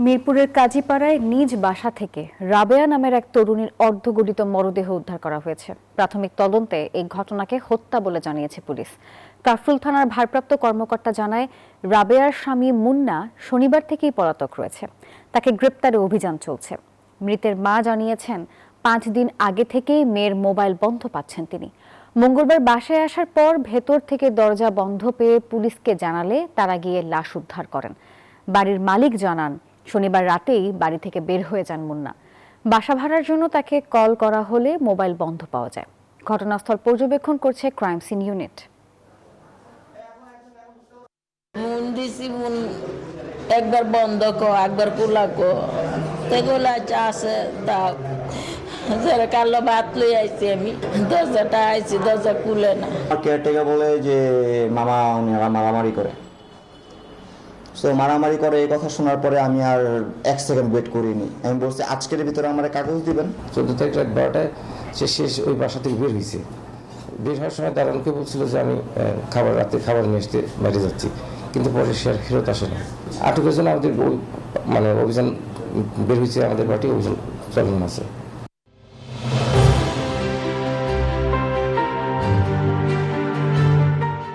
মিরপুরের কাজীপাড়ায় নিজ বাসা থেকে রাবেয়া নামের এক তরুণীর অর্ধগলিত মরদেহ উদ্ধার করা হয়েছে। প্রাথমিক তদন্তে এই ঘটনাকে হত্যা বলে জানিয়েছে পুলিশ। কাফরুল থানার ভারপ্রাপ্ত কর্মকর্তা জানায়, রাবেয়ার স্বামী মুন্না শনিবার থেকেই পলাতক রয়েছে। তাকে গ্রেপ্তারে অভিযান চলছে। মৃতের মা জানিয়েছেন, 5 দিন আগে থেকেই মেয়ের মোবাইল বন্ধ পাচ্ছেন তিনি। মঙ্গলবার বাসায় আসার পর ভেতর থেকে দরজা বন্ধ পেয়ে পুলিশকে জানালে তারা গিয়ে লাশ উদ্ধার করেন। বাড়ির মালিক জানান, শনিবার রাতেই বাড়ি থেকে বের হয়ে যান মুন্না। বাসা ভাড়ার জন্য তাকে কল করা হলে মোবাইল বন্ধ পাওয়া যায়। ঘটনাস্থল পর্যবেক্ষণ করছে ক্রাইম সিন ইউনিট। একবার বন্ধ কো, একবার খোলা কো, তেগুলা আছে তা কালো ভাত লই আইছি আমি, দরজাটা আইছি, দরজা খুলে না। কেয়ারটেকার বলে যে মামা উনারা মারামারি করে। সো মারামারি করে এই কথা শোনার পরে আমি আর 1 সেকেন্ড ওয়েট করিনি। আমি বলছি আজকের ভিতরে আমার কাগজ দিবেন। 14 তারিখ রাত 12টায় শেষ ওই বাসা থেকে বের হয়েছে। বের হওয়ার সময় দারোয়ানকে বলছিল যে আমি রাতে খাবার নিয়ে আসতে বাইরে যাচ্ছি, কিন্তু পরে সে আর ফেরত আসে না। আটকের জন্য আমাদের অভিযান বের হয়েছে, আমাদের পার্টি অভিযান চলমান আছে।